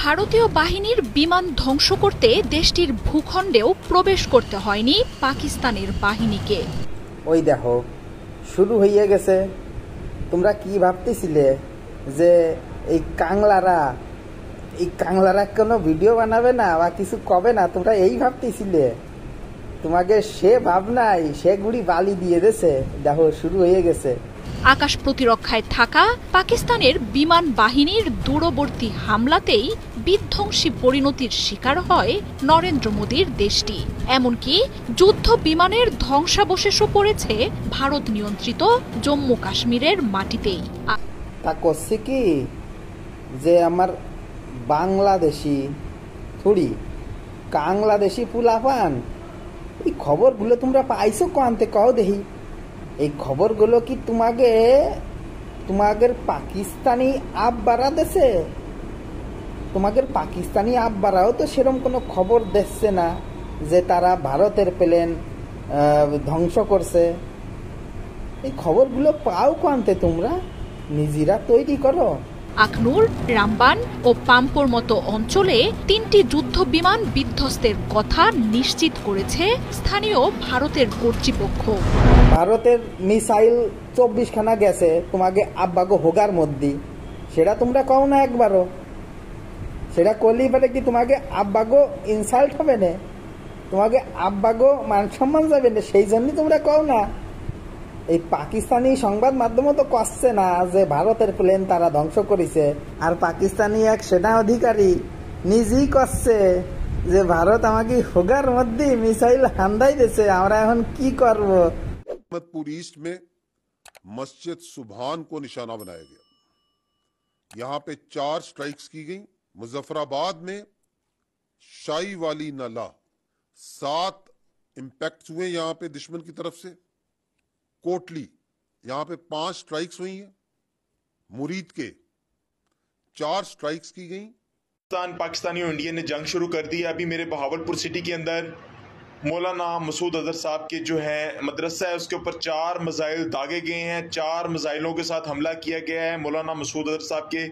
ভারতীয় বাহিনীর বিমান ধ্বংস করতে দেশটির ভূখণ্ডেও প্রবেশ করতে হয়নি পাকিস্তানের বাহিনীকে। ওই দেখো শুরু হয়ে গেছে। তোমরা কি ভাবতেছিলে যে এই কাংলারা কোনো ভিডিও বানাবে না বা কিছু কবে না? তোমরা এই ভাবতেছিলে? তোমাকে সে ভাবনাই সে গুড়ি বালি দিয়ে দিয়েছে। দেখো শুরু হয়ে গেছে। আকাশ প্রতিরক্ষায় থাকা পাকিস্তানের বিমান বাহিনীর দূরবর্তী হামলাতেই বিধ্বংসী পরিণতির শিকার হয় নরেন্দ্র মোদীর দেশটি। এমনকি যুদ্ধ বিমানের ধ্বংসাবশেষও পড়েছে ভারত নিয়ন্ত্রিত জম্মু কাশ্মীরের মাটিতেই। তা করছে কি যে আমার বাংলাদেশি থুড়ি কাংলাদেশি পুলাপান এই খবরগুলো তোমরা পাইছো কোয়ান্তে কও দেখি। এই খবরগুলো কি তোমাদের পাকিস্তানি আব্বারা দেশে? তোমাদের পাকিস্তানি আব্বারাও তো সেরকম কোনো খবর দিচ্ছে না যে তারা ভারতের প্লেন ধ্বংস করছে। এই খবরগুলো পাও কোয়ান্তে? তোমরা নিজেরা তৈরি করো। আখনুর, রামবান ও পাম্পোর মতো অঞ্চলে ৩টি যুদ্ধ বিমান বিধ্বস্তের কথা নিশ্চিত করেছে স্থানীয় ভারতের কর্তৃপক্ষ। ভারতের মিসাইল ২৪ খানা গেছে তোমাকে আব্বাগো হোগার মধ্যে, সেটা তোমরা কও না একবারও? সেটা করলেই পারে কি তোমাকে আব্বাগো ইনসাল্ট হবে না? তোমাকে আব্বাগো মান সম্মান যাবে না? সেই জন্যই তোমরা কও না। এই পাকিস্তানি সংবাদ মাধ্যমও তো কচ্ছে না যে ভারতের প্লেন তারা ধ্বংস করেছে, আর পাকিস্তানি এক সেনা অধিকারী নিজেই কচ্ছে যে ভারত আমাকে হোগার মধ্যে মিসাইল হামদাই দিয়েছে, আমরা এখন কি করব। अहमदपुर ईस्ट में मस्जिद सुभान को निशाना बनाया गया। यहां पे 4 स्ट्राइक्स की गई। मुजफ्फराबाद में शाही वाली नाला 7 इंपैक्ट हुए यहां पे दुश्मन की तरफ से। कोटली यहां पे 5 स्ट्राइक्स हुई हैं। मुरीद के 4 स्ट्राइक्स की गई। पाकिस्तानी और इंडिया ने जंग शुरू कर दी है। अभी मेरे बहावलपुर सिटी के अंदर मौलाना मसूद अजहर साहब के जो है मदरसा है उसके ऊपर 4 मिसाइल दागे गए हैं। 4 मिसाइलों के साथ हमला किया गया है मौलाना मसूद अजहर साहब के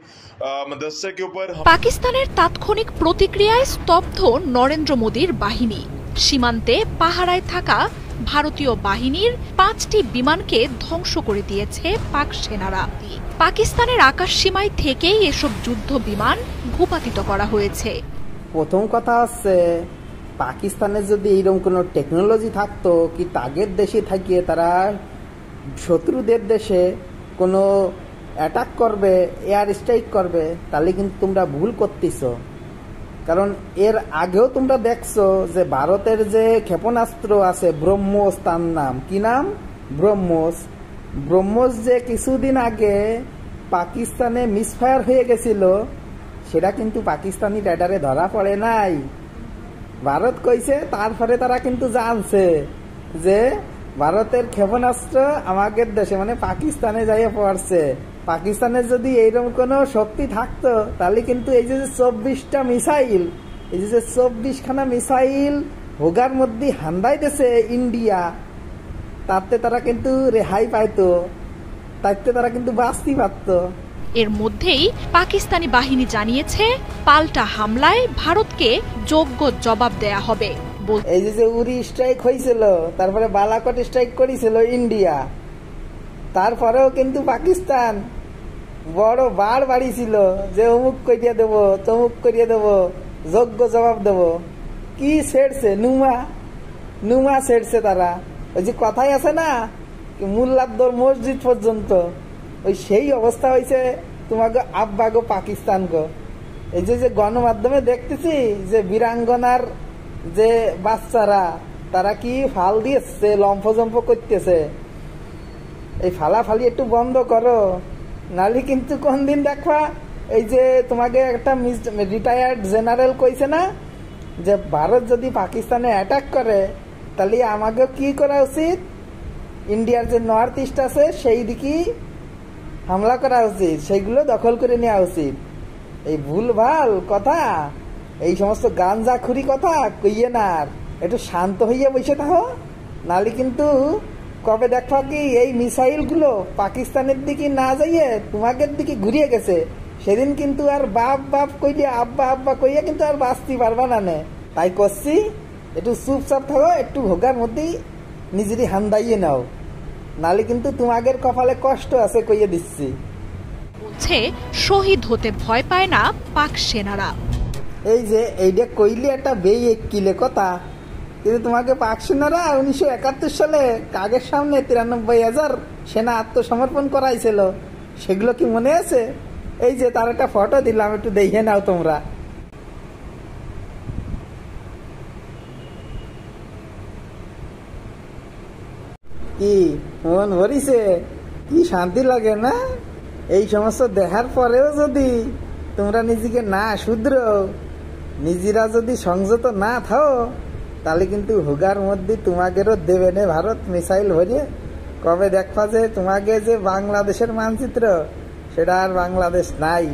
मदरसा के ऊपर। পাকিস্তানের তাৎক্ষণিক প্রতিক্রিয়ায় স্তব্ধ নরেন্দ্র মোদীর বাহিনী। সীমান্তে পাহারায় থাকা ভারতীয় বাহিনীর 5টি বিমানকে ধ্বংস করে দিয়েছে পাক সেনারা। পাকিস্তানের আকাশ সীমায় থেকেই এসব যুদ্ধ বিমান ভূপাতিত করা হয়েছে। প্রথম কথা হচ্ছে পাকিস্তানের যদি এইরকম কোনো টেকনোলজি থাকতো কি তাদের দেশে থাকিয়ে তারা শত্রুদের দেশে কোনো অ্যাটাক করবে, এয়ার স্ট্রাইক করবে, তাহলে কিন্তু তোমরা ভুল করতেছ। কারণ এর আগেও তোমরা দেখছো যে ভারতের যে ক্ষেপণাস্ত্র আছে ব্রহ্মোস, তার নাম কি নাম? ব্রহ্মোস যে কিছুদিন আগে পাকিস্তানে মিসফায়ার হয়ে গেছিল, সেটা কিন্তু পাকিস্তানি রেডারে ধরা পড়ে নাই। ভারত কইছে, তারপরে তারা কিন্তু জানছে যে ভারতের ক্ষেপণাস্ত্র আমাদের দেশে মানে পাকিস্তানে যাইয়ে পড়ছে। পাকিস্তানের যদি এইরকম কোনো শক্তি থাকতো তাহলে কিন্তু এই যে 24টা মিসাইল, এই যে 24 খানা মিসাইল হোগার মধ্যে হান্দাই দিয়েছে ইন্ডিয়া, তাতে তারা কিন্তু রেহাই পাইতো, তাতে তারা কিন্তু বাঁচতে পারত। এর মধ্যেই পাকিস্তানি বাহিনী জানিয়েছে পাল্টা হামলায় ভারতকে যোগ্য জবাব দেয়া হবে। এই যে উরি স্ট্রাইক হয়েছিল, তারপরে বালাকোট স্ট্রাইক করেছিল ইন্ডিয়া, তারপরেও কিন্তু পাকিস্তান বড় বাড় বাড়িয়েছিল যে অমুক করিয়ে দেবো, তমুক করিয়ে দেবো, যোগ্য জবাব দেব। কি ছেড়ছে? নুমা ছেড়ছে তারা। ওই যে কথাই আছে না মুল্লাদ্দর মসজিদ পর্যন্ত, ওই সেই অবস্থা হয়েছে তোমাকে আব্বাগো পাকিস্তান গো। এই যে গণমাধ্যমে দেখতেছি যে বীরাঙ্গনার যে বাচ্চারা তারা কি ফাল দিয়েছে, লম্ফজম্প করতেছে। এই ফালাফালি একটু বন্ধ করো, নালি কিন্তু কোন দিন দেখবা এই যে তোমাকে একটা রিটায়ার্ড জেনারেল কইছে না যে ভারত যদি পাকিস্তানে অ্যাটাক করে তাহলে আমাকে কি করা উচিত? ইন্ডিয়ার যে নর্থ ইস্ট আছে সেই দিকে হামলা করা উচিত, সেইগুলো দখল করে নেওয়া উচিত। এই ভুলভাল কথা, এই সমস্ত গাঞ্জাখুরি কথা কইয়ে না, একটু শান্ত হইয়া বসে থাকো, নালি কিন্তু কবে দেখো কি এই মিসাইল গুলো পাকিস্তানের দিকে না যাইয়ে তোমাদের দিকে ঘুরিয়ে গেছে, সেদিন কিন্তু আর বাপ বাপ কইয়া আব্বা আব্বা কইয়া কিন্তু আর বাঁচতে পারবা না নে। তাই করছি একটু চুপচাপ থাকো, একটু ভোগার মধ্যেই নিজেরই হান্দাইয়ে নাও, নালে কিন্তু তোমাদের কপালে কষ্ট আছে কইয়া দিচ্ছি। বলছে শহীদ হতে ভয় পায় না পাক সেনারা। এই যে এইটা কইলে একটা বেই কিলে কথা, কিন্তু তোমাকে পাক সেনারা 1971 সালে কাগের সামনে 93,000 সেনা আত্মসমর্পণ করাইছিল, সেগুলো কি মনে আছে? এই যে তার একটা ফটো দিলাম, একটু দেখে নাও তোমরা। কি মন ভরিছে? কি শান্তি লাগে না? এই সমস্ত দেখার পরেও যদি তোমরা নিজেকে না শুধরো, নিজেরা যদি সংযত না থাও, তাহলে কিন্তু হুগার মধ্যে তোমাদেরও দেবে না ভারত মিসাইল ভরিয়ে। কবে দেখবা যে তোমাকে যে বাংলাদেশের মানচিত্র, সেটা আর বাংলাদেশ নাই।